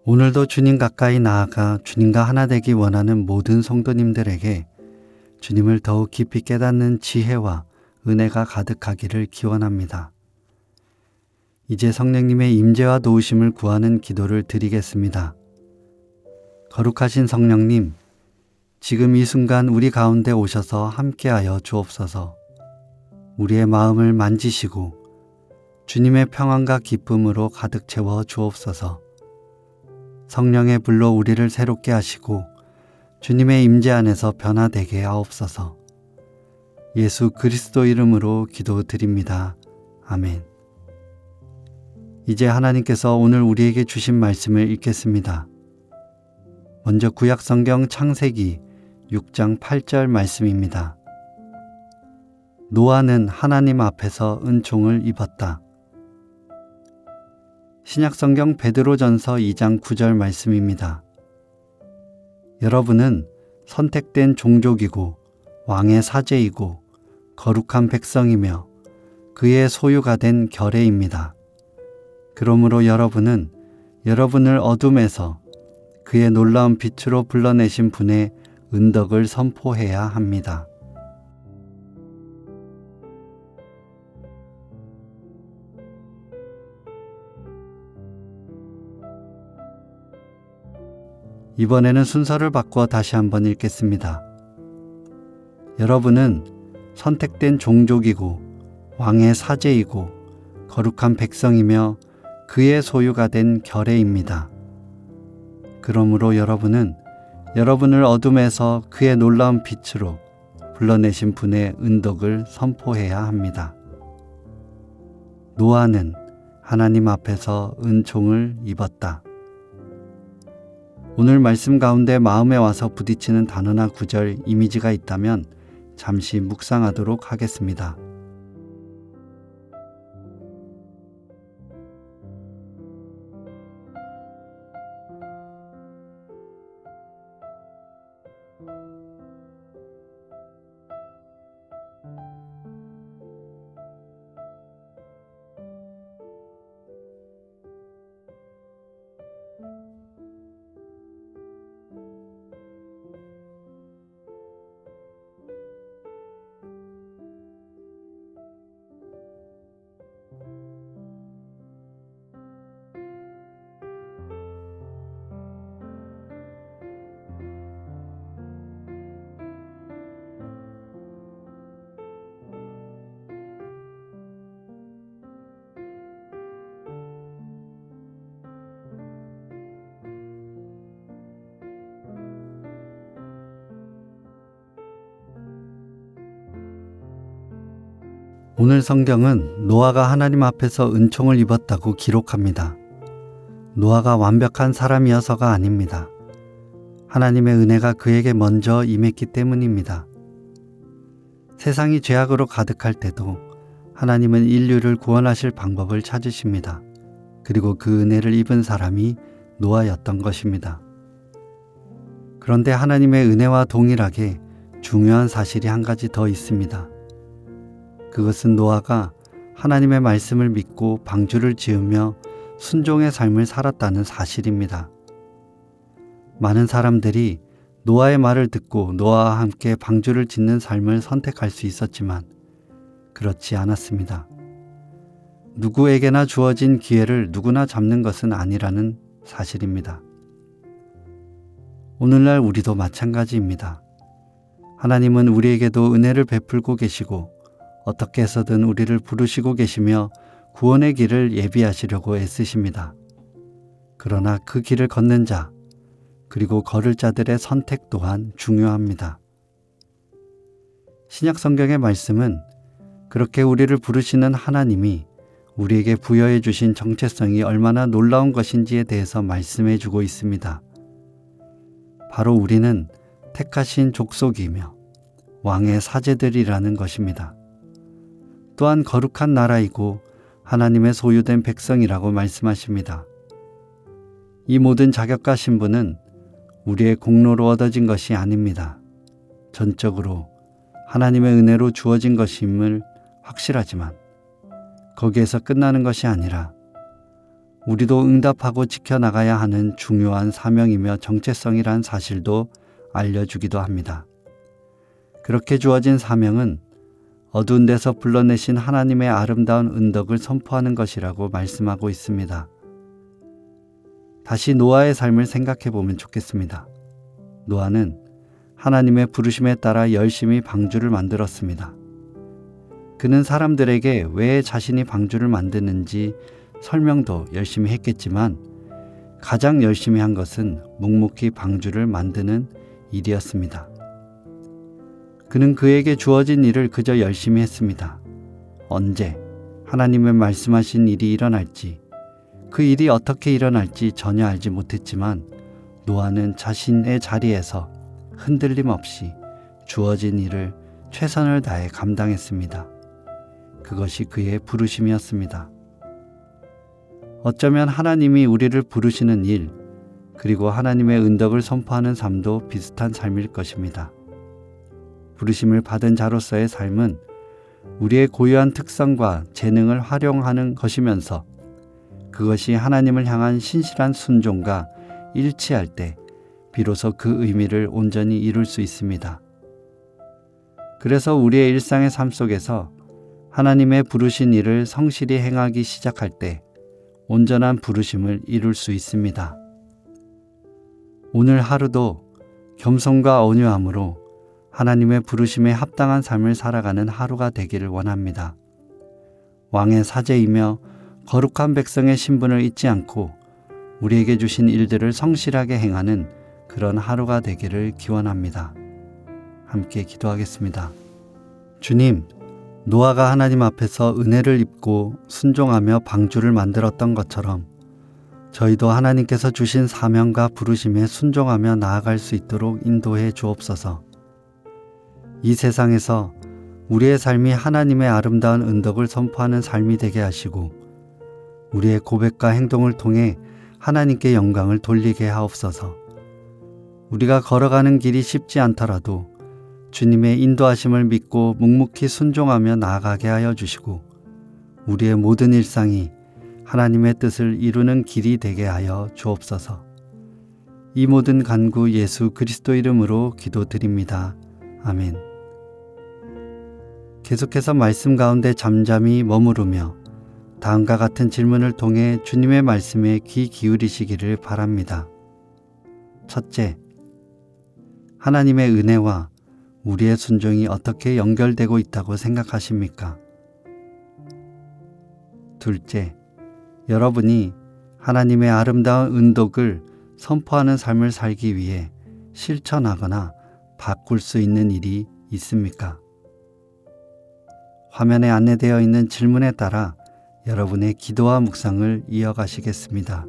오늘도 주님 가까이 나아가 주님과 하나 되기 원하는 모든 성도님들에게 주님을 더욱 깊이 깨닫는 지혜와 은혜가 가득하기를 기원합니다. 이제 성령님의 임재와 도우심을 구하는 기도를 드리겠습니다. 거룩하신 성령님, 지금 이 순간 우리 가운데 오셔서 함께하여 주옵소서. 우리의 마음을 만지시고 주님의 평안과 기쁨으로 가득 채워 주옵소서. 성령의 불로 우리를 새롭게 하시고 주님의 임재 안에서 변화되게 하옵소서. 예수 그리스도 이름으로 기도드립니다. 아멘. 이제 하나님께서 오늘 우리에게 주신 말씀을 읽겠습니다. 먼저 구약성경 창세기 6장 8절 말씀입니다. 노아는 하나님 앞에서 은총을 입었다. 신약성경 베드로전서 2장 9절 말씀입니다. 여러분은 선택된 종족이고 왕의 사제이고 거룩한 백성이며 그의 소유가 된 결례입니다. 그러므로 여러분은 여러분을 어둠에서 그의 놀라운 빛으로 불러내신 분의 은덕을 선포해야 합니다. 이번에는 순서를 바꿔 다시 한번 읽겠습니다. 여러분은 선택된 종족이고 왕의 사제이고 거룩한 백성이며 그의 소유가 된 결례입니다. 그러므로 여러분은 여러분을 어둠에서 그의 놀라운 빛으로 불러내신 분의 은덕을 선포해야 합니다. 노아는 하나님 앞에서 은총을 입었다. 오늘 말씀 가운데 마음에 와서 부딪히는 단어나 구절, 이미지가 있다면 잠시 묵상하도록 하겠습니다. 오늘 성경은 노아가 하나님 앞에서 은총을 입었다고 기록합니다. 노아가 완벽한 사람이어서가 아닙니다. 하나님의 은혜가 그에게 먼저 임했기 때문입니다. 세상이 죄악으로 가득할 때도 하나님은 인류를 구원하실 방법을 찾으십니다. 그리고 그 은혜를 입은 사람이 노아였던 것입니다. 그런데 하나님의 은혜와 동일하게 중요한 사실이 한 가지 더 있습니다. 그것은 노아가 하나님의 말씀을 믿고 방주를 지으며 순종의 삶을 살았다는 사실입니다. 많은 사람들이 노아의 말을 듣고 노아와 함께 방주를 짓는 삶을 선택할 수 있었지만 그렇지 않았습니다. 누구에게나 주어진 기회를 누구나 잡는 것은 아니라는 사실입니다. 오늘날 우리도 마찬가지입니다. 하나님은 우리에게도 은혜를 베풀고 계시고 어떻게 해서든 우리를 부르시고 계시며 구원의 길을 예비하시려고 애쓰십니다. 그러나 그 길을 걷는 자, 그리고 걸을 자들의 선택 또한 중요합니다. 신약 성경의 말씀은 그렇게 우리를 부르시는 하나님이 우리에게 부여해 주신 정체성이 얼마나 놀라운 것인지에 대해서 말씀해 주고 있습니다. 바로 우리는 택하신 족속이며 왕의 사제들이라는 것입니다. 또한 거룩한 나라이고 하나님의 소유된 백성이라고 말씀하십니다. 이 모든 자격과 신분은 우리의 공로로 얻어진 것이 아닙니다. 전적으로 하나님의 은혜로 주어진 것임을 확실하지만 거기에서 끝나는 것이 아니라 우리도 응답하고 지켜나가야 하는 중요한 사명이며 정체성이란 사실도 알려주기도 합니다. 그렇게 주어진 사명은 어두운 데서 불러내신 하나님의 아름다운 은덕을 선포하는 것이라고 말씀하고 있습니다. 다시 노아의 삶을 생각해 보면 좋겠습니다. 노아는 하나님의 부르심에 따라 열심히 방주를 만들었습니다. 그는 사람들에게 왜 자신이 방주를 만드는지 설명도 열심히 했겠지만 가장 열심히 한 것은 묵묵히 방주를 만드는 일이었습니다. 그는 그에게 주어진 일을 그저 열심히 했습니다. 언제 하나님의 말씀하신 일이 일어날지, 그 일이 어떻게 일어날지 전혀 알지 못했지만 노아는 자신의 자리에서 흔들림 없이 주어진 일을 최선을 다해 감당했습니다. 그것이 그의 부르심이었습니다. 어쩌면 하나님이 우리를 부르시는 일, 그리고 하나님의 은덕을 선포하는 삶도 비슷한 삶일 것입니다. 부르심을 받은 자로서의 삶은 우리의 고유한 특성과 재능을 활용하는 것이면서 그것이 하나님을 향한 신실한 순종과 일치할 때 비로소 그 의미를 온전히 이룰 수 있습니다. 그래서 우리의 일상의 삶 속에서 하나님의 부르신 일을 성실히 행하기 시작할 때 온전한 부르심을 이룰 수 있습니다. 오늘 하루도 겸손과 온유함으로 하나님의 부르심에 합당한 삶을 살아가는 하루가 되기를 원합니다. 왕의 사제이며 거룩한 백성의 신분을 잊지 않고 우리에게 주신 일들을 성실하게 행하는 그런 하루가 되기를 기원합니다. 함께 기도하겠습니다. 주님, 노아가 하나님 앞에서 은혜를 입고 순종하며 방주를 만들었던 것처럼 저희도 하나님께서 주신 사명과 부르심에 순종하며 나아갈 수 있도록 인도해 주옵소서. 이 세상에서 우리의 삶이 하나님의 아름다운 은덕을 선포하는 삶이 되게 하시고 우리의 고백과 행동을 통해 하나님께 영광을 돌리게 하옵소서. 우리가 걸어가는 길이 쉽지 않더라도 주님의 인도하심을 믿고 묵묵히 순종하며 나아가게 하여 주시고 우리의 모든 일상이 하나님의 뜻을 이루는 길이 되게 하여 주옵소서. 이 모든 간구 예수 그리스도 이름으로 기도드립니다. 아멘. 계속해서 말씀 가운데 잠잠히 머무르며 다음과 같은 질문을 통해 주님의 말씀에 귀 기울이시기를 바랍니다. 첫째, 하나님의 은혜와 우리의 순종이 어떻게 연결되고 있다고 생각하십니까? 둘째, 여러분이 하나님의 아름다운 은덕을 선포하는 삶을 살기 위해 실천하거나 바꿀 수 있는 일이 있습니까? 화면에 안내되어 있는 질문에 따라 여러분의 기도와 묵상을 이어가시겠습니다.